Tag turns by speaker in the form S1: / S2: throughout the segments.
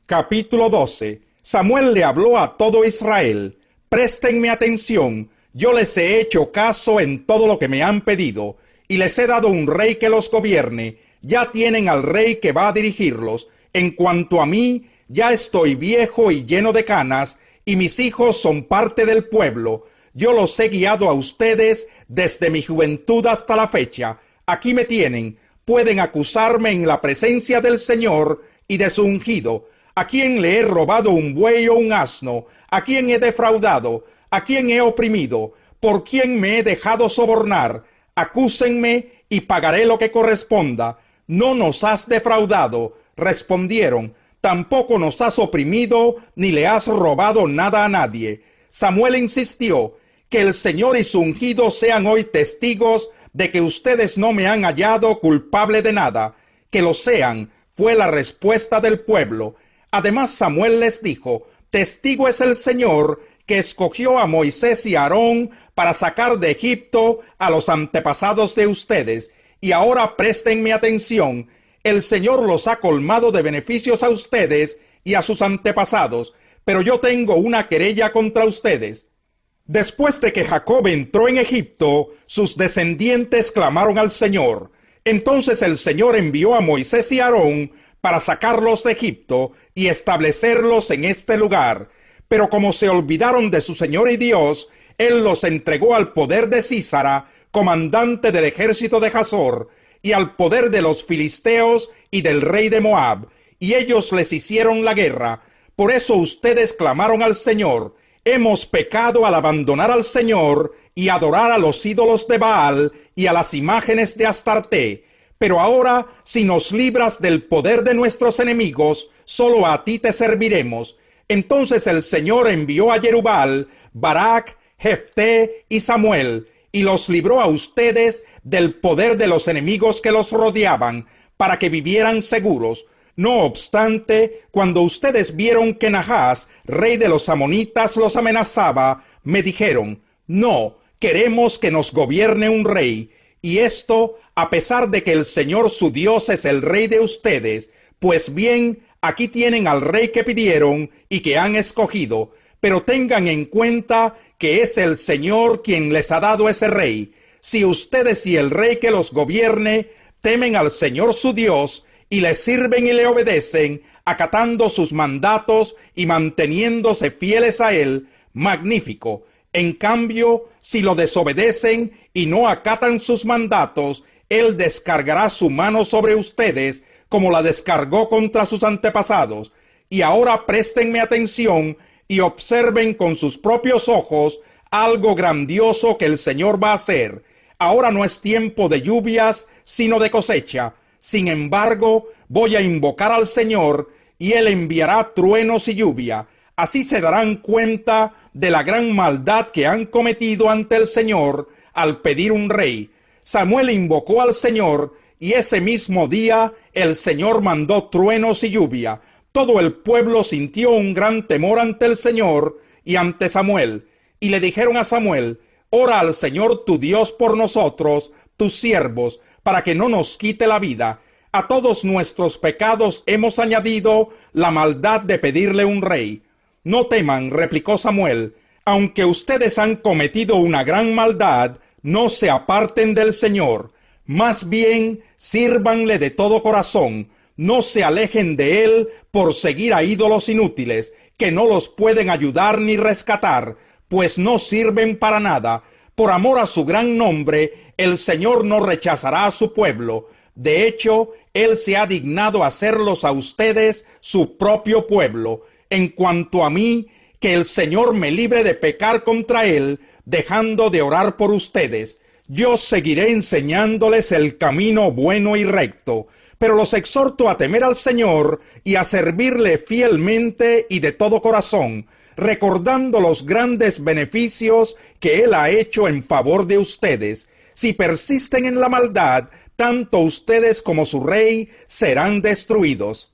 S1: Capítulo 12. Samuel le habló a todo Israel: Préstenme atención, yo les he hecho caso en todo lo que me han pedido, y les he dado un rey que los gobierne. Ya tienen al rey que va a dirigirlos. En cuanto a mí, ya estoy viejo y lleno de canas, y mis hijos son parte del pueblo. Yo los he guiado a ustedes desde mi juventud hasta la fecha. Aquí me tienen. Pueden acusarme en la presencia del Señor y de su ungido. ¿A quién le he robado un buey o un asno? ¿A quién he defraudado? ¿A quién he oprimido? ¿Por quién me he dejado sobornar? Acúsenme y pagaré lo que corresponda. No nos has defraudado, respondieron. Tampoco nos has oprimido, ni le has robado nada a nadie. Samuel insistió: que el Señor y su ungido sean hoy testigos de que ustedes no me han hallado culpable de nada. Que lo sean, fue la respuesta del pueblo. Además Samuel les dijo: testigo es el Señor, que escogió a Moisés y a Aarón para sacar de Egipto a los antepasados de ustedes. Y ahora préstenme atención. El Señor los ha colmado de beneficios a ustedes y a sus antepasados, pero yo tengo una querella contra ustedes. Después de que Jacob entró en Egipto, sus descendientes clamaron al Señor. Entonces el Señor envió a Moisés y a Aarón para sacarlos de Egipto y establecerlos en este lugar. Pero como se olvidaron de su Señor y Dios, Él los entregó al poder de Sísara, comandante del ejército de Hazor, y al poder de los filisteos y del rey de Moab, y ellos les hicieron la guerra. Por eso ustedes clamaron al Señor: hemos pecado al abandonar al Señor y adorar a los ídolos de Baal y a las imágenes de Astarté. Pero ahora, si nos libras del poder de nuestros enemigos, solo a ti te serviremos. Entonces el Señor envió a Jerubbaal, Barak, Jefté y Samuel, y los libró a ustedes del poder de los enemigos que los rodeaban, para que vivieran seguros. No obstante, cuando ustedes vieron que Nahás, rey de los amonitas, los amenazaba, me dijeron: no, queremos que nos gobierne un rey. Y esto a pesar de que el Señor su Dios es el rey de ustedes. Pues bien, aquí tienen al rey que pidieron y que han escogido, pero tengan en cuenta que es el Señor quien les ha dado ese rey. Si ustedes y el rey que los gobierne temen al Señor su Dios y le sirven y le obedecen, acatando sus mandatos y manteniéndose fieles a él, magnífico. En cambio, si lo desobedecen y no acatan sus mandatos, él descargará su mano sobre ustedes como la descargó contra sus antepasados. Y ahora préstenme atención y observen con sus propios ojos algo grandioso que el Señor va a hacer. Ahora no es tiempo de lluvias, sino de cosecha. Sin embargo, voy a invocar al Señor, y Él enviará truenos y lluvia. Así se darán cuenta de la gran maldad que han cometido ante el Señor al pedir un rey. Samuel invocó al Señor, y ese mismo día el Señor mandó truenos y lluvia. Todo el pueblo sintió un gran temor ante el Señor y ante Samuel. Y le dijeron a Samuel: ora al Señor tu Dios por nosotros, tus siervos, para que no nos quite la vida. A todos nuestros pecados hemos añadido la maldad de pedirle un rey. No teman, replicó Samuel, aunque ustedes han cometido una gran maldad, no se aparten del Señor. Más bien, sírvanle de todo corazón. No se alejen de él por seguir a ídolos inútiles, que no los pueden ayudar ni rescatar, pues no sirven para nada. Por amor a su gran nombre, el Señor no rechazará a su pueblo. De hecho, él se ha dignado hacerlos a ustedes su propio pueblo. En cuanto a mí, que el Señor me libre de pecar contra él, dejando de orar por ustedes. Yo seguiré enseñándoles el camino bueno y recto, pero los exhorto a temer al Señor y a servirle fielmente y de todo corazón, recordando los grandes beneficios que Él ha hecho en favor de ustedes. Si persisten en la maldad, tanto ustedes como su rey serán destruidos.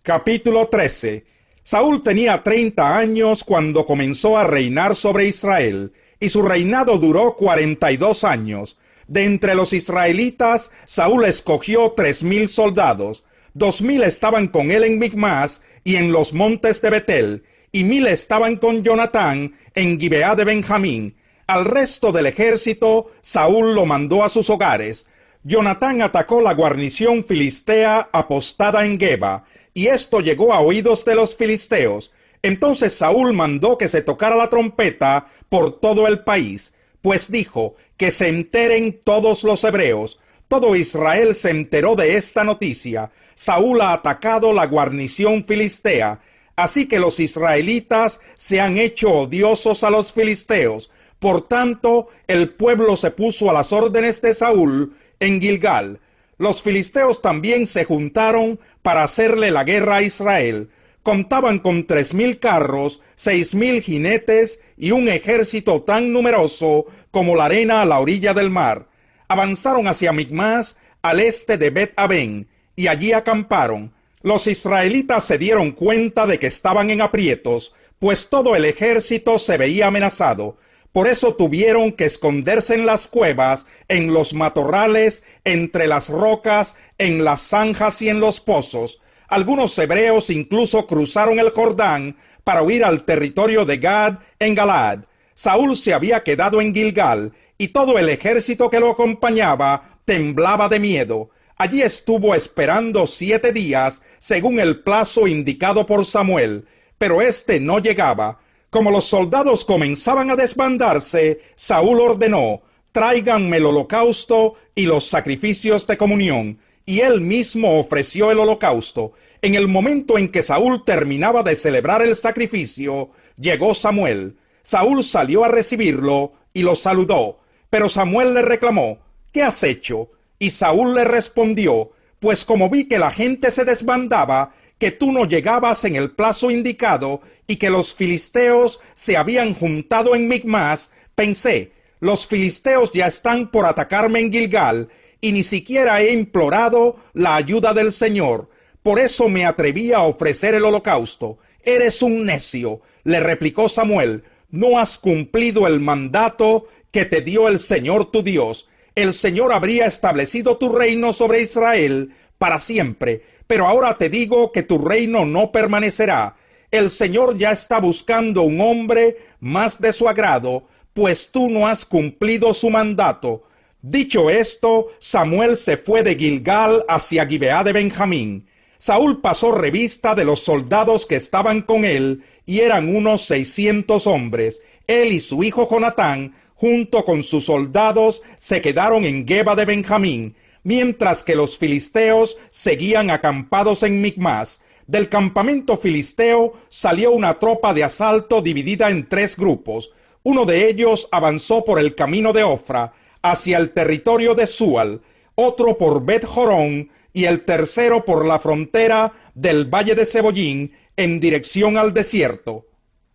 S1: Capítulo 13. Saúl tenía 30 años cuando comenzó a reinar sobre Israel, y su reinado duró 42 años. De entre los israelitas, Saúl escogió 3,000 soldados. 2000 estaban con él en Micmas y en los montes de Betel, y 1000 estaban con Jonatán en Gibeá de Benjamín. Al resto del ejército, Saúl lo mandó a sus hogares. Jonatán atacó la guarnición filistea apostada en Geba, y esto llegó a oídos de los filisteos. Entonces Saúl mandó que se tocara la trompeta por todo el país, pues dijo, que se enteren todos los hebreos. Todo Israel se enteró de esta noticia. Saúl ha atacado la guarnición filistea, así que los israelitas se han hecho odiosos a los filisteos. Por tanto, el pueblo se puso a las órdenes de Saúl en Gilgal. Los filisteos también se juntaron para hacerle la guerra a Israel. Contaban con 3000 carros, 6000 jinetes y un ejército tan numeroso como la arena a la orilla del mar. Avanzaron hacia Micmas, al este de Bet-Aben, y allí acamparon. Los israelitas se dieron cuenta de que estaban en aprietos, pues todo el ejército se veía amenazado. Por eso tuvieron que esconderse en las cuevas, en los matorrales, entre las rocas, en las zanjas y en los pozos. Algunos hebreos incluso cruzaron el Jordán para huir al territorio de Gad en Galaad. Saúl se había quedado en Gilgal, y todo el ejército que lo acompañaba temblaba de miedo. Allí estuvo esperando 7 días, según el plazo indicado por Samuel, pero éste no llegaba. Como los soldados comenzaban a desbandarse, Saúl ordenó, tráiganme el holocausto y los sacrificios de comunión, y él mismo ofreció el holocausto. En el momento en que Saúl terminaba de celebrar el sacrificio, llegó Samuel. Saúl salió a recibirlo y lo saludó, pero Samuel le reclamó, ¿qué has hecho? Y Saúl le respondió, pues como vi que la gente se desbandaba, que tú no llegabas en el plazo indicado y que los filisteos se habían juntado en Micmas, pensé, los filisteos ya están por atacarme en Gilgal, y ni siquiera he implorado la ayuda del Señor. Por eso me atreví a ofrecer el holocausto. Eres un necio, le replicó Samuel, no has cumplido el mandato que te dio el Señor tu Dios. El Señor habría establecido tu reino sobre Israel para siempre, pero ahora te digo que tu reino no permanecerá. El Señor ya está buscando un hombre más de su agrado, pues tú no has cumplido su mandato. Dicho esto, Samuel se fue de Gilgal hacia Gibeá de Benjamín. Saúl pasó revista de los soldados que estaban con él, y eran unos 600 hombres. Él y su hijo Jonatán, junto con sus soldados, se quedaron en Geba de Benjamín, mientras que los filisteos seguían acampados en Micmas. Del campamento filisteo salió una tropa de asalto dividida en 3 grupos. Uno de ellos avanzó por el camino de Ofra, hacia el territorio de Sual, otro por Bet-Jorón, y el tercero por la frontera del valle de Sebollín, en dirección al desierto.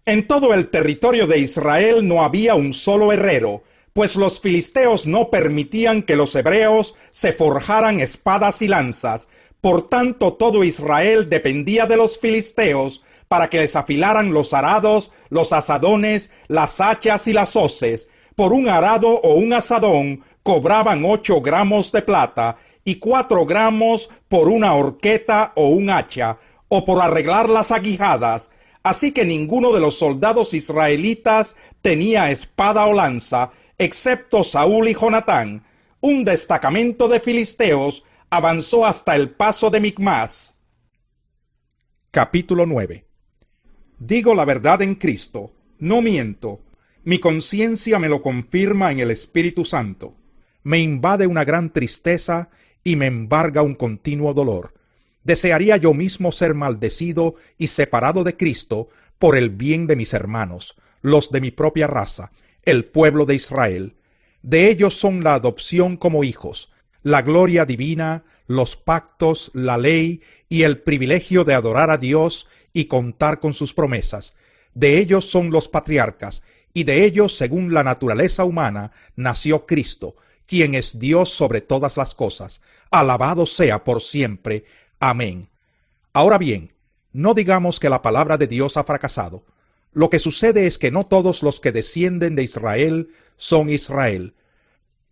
S1: En todo el territorio de Israel no había un solo herrero, pues los filisteos no permitían que los hebreos se forjaran espadas y lanzas. Por tanto, todo Israel dependía de los filisteos para que les afilaran los arados, los asadones, las hachas y las hoces. Por un arado o un asadón cobraban 8 gramos de plata, y 4 gramos por una horqueta o un hacha, o por arreglar las aguijadas. Así que ninguno de los soldados israelitas tenía espada o lanza, excepto Saúl y Jonatán. Un destacamento de filisteos avanzó hasta el paso de Micmas. Capítulo 9. Digo la verdad en Cristo, no miento. Mi conciencia me lo confirma en el Espíritu Santo. Me invade una gran tristeza y me embarga un continuo dolor. Desearía yo mismo ser maldecido y separado de Cristo por el bien de mis hermanos, los de mi propia raza, el pueblo de Israel. De ellos son la adopción como hijos, la gloria divina, los pactos, la ley y el privilegio de adorar a Dios y contar con sus promesas. De ellos son los patriarcas, y de ellos, según la naturaleza humana, nació Cristo, quien es Dios sobre todas las cosas. Alabado sea por siempre. Amén. Ahora bien, no digamos que la palabra de Dios ha fracasado. Lo que sucede es que no todos los que descienden de Israel son Israel.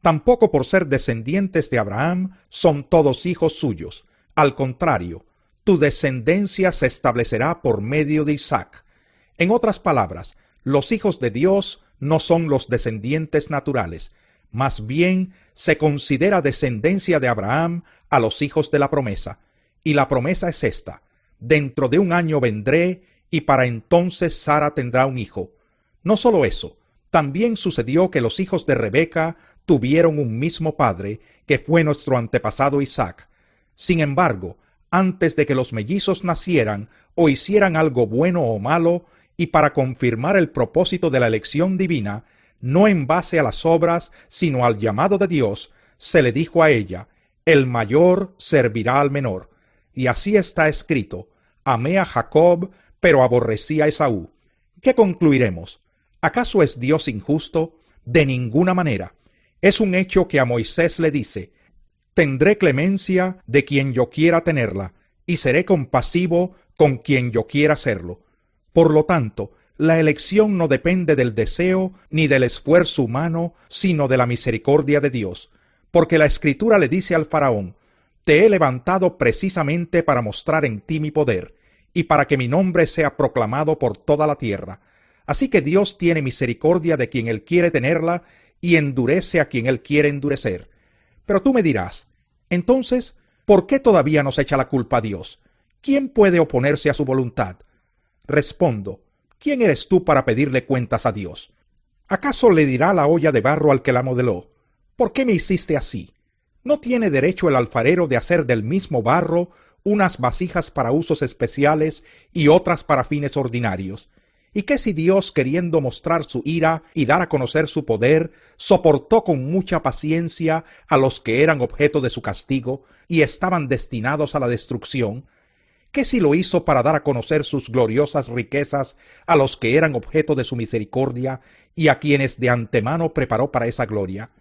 S1: Tampoco por ser descendientes de Abraham son todos hijos suyos. Al contrario, tu descendencia se establecerá por medio de Isaac. En otras palabras, los hijos de Dios no son los descendientes naturales, más bien se considera descendencia de Abraham a los hijos de la promesa. Y la promesa es esta: dentro de un año vendré, y para entonces Sara tendrá un hijo. No solo eso, también sucedió que los hijos de Rebeca tuvieron un mismo padre, que fue nuestro antepasado Isaac. Sin embargo, antes de que los mellizos nacieran o hicieran algo bueno o malo, y para confirmar el propósito de la elección divina, no en base a las obras, sino al llamado de Dios, se le dijo a ella: el mayor servirá al menor. Y así está escrito: amé a Jacob, pero aborrecí a Esaú. ¿Qué concluiremos? ¿Acaso es Dios injusto? De ninguna manera. Es un hecho que a Moisés le dice: tendré clemencia de quien yo quiera tenerla, y seré compasivo con quien yo quiera serlo. Por lo tanto, la elección no depende del deseo ni del esfuerzo humano, sino de la misericordia de Dios. Porque la Escritura le dice al faraón: te he levantado precisamente para mostrar en ti mi poder, y para que mi nombre sea proclamado por toda la tierra. Así que Dios tiene misericordia de quien Él quiere tenerla, y endurece a quien Él quiere endurecer. Pero tú me dirás: entonces, ¿por qué todavía nos echa la culpa a Dios? ¿Quién puede oponerse a su voluntad? Respondo: ¿quién eres tú para pedirle cuentas a Dios? ¿Acaso le dirá la olla de barro al que la modeló: ¿por qué me hiciste así? ¿No tiene derecho el alfarero de hacer del mismo barro unas vasijas para usos especiales y otras para fines ordinarios? ¿Y qué si Dios, queriendo mostrar su ira y dar a conocer su poder, soportó con mucha paciencia a los que eran objeto de su castigo y estaban destinados a la destrucción? ¿Qué si lo hizo para dar a conocer sus gloriosas riquezas a los que eran objeto de su misericordia y a quienes de antemano preparó para esa gloria?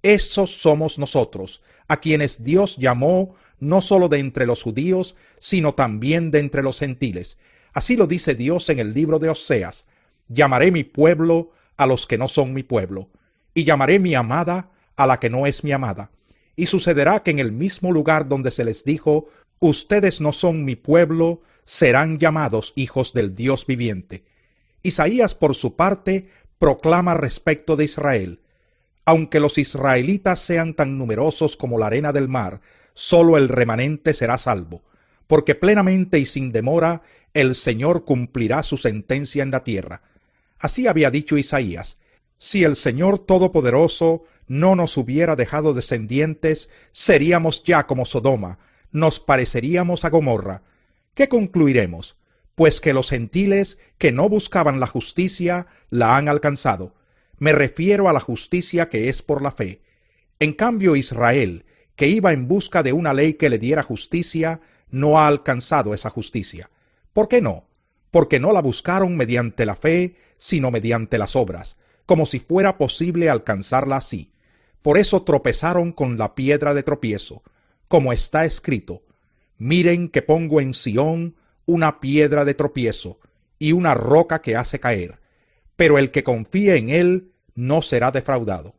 S1: Esos somos nosotros, a quienes Dios llamó no solo de entre los judíos, sino también de entre los gentiles. Así lo dice Dios en el libro de Oseas: llamaré mi pueblo a los que no son mi pueblo, y llamaré mi amada a la que no es mi amada. Y sucederá que en el mismo lugar donde se les dijo: ustedes no son mi pueblo, serán llamados hijos del Dios viviente. Isaías, por su parte, proclama respecto de Israel: aunque los israelitas sean tan numerosos como la arena del mar, solo el remanente será salvo, porque plenamente y sin demora el Señor cumplirá su sentencia en la tierra. Así había dicho Isaías: si el Señor Todopoderoso no nos hubiera dejado descendientes, seríamos ya como Sodoma, nos pareceríamos a Gomorra. ¿Qué concluiremos? Pues que los gentiles que no buscaban la justicia la han alcanzado. Me refiero a la justicia que es por la fe. En cambio, Israel, que iba en busca de una ley que le diera justicia, no ha alcanzado esa justicia. ¿Por qué no? Porque no la buscaron mediante la fe, sino mediante las obras, como si fuera posible alcanzarla así. Por eso tropezaron con la piedra de tropiezo, como está escrito: miren que pongo en Sión una piedra de tropiezo y una roca que hace caer, pero el que confíe en él no será defraudado.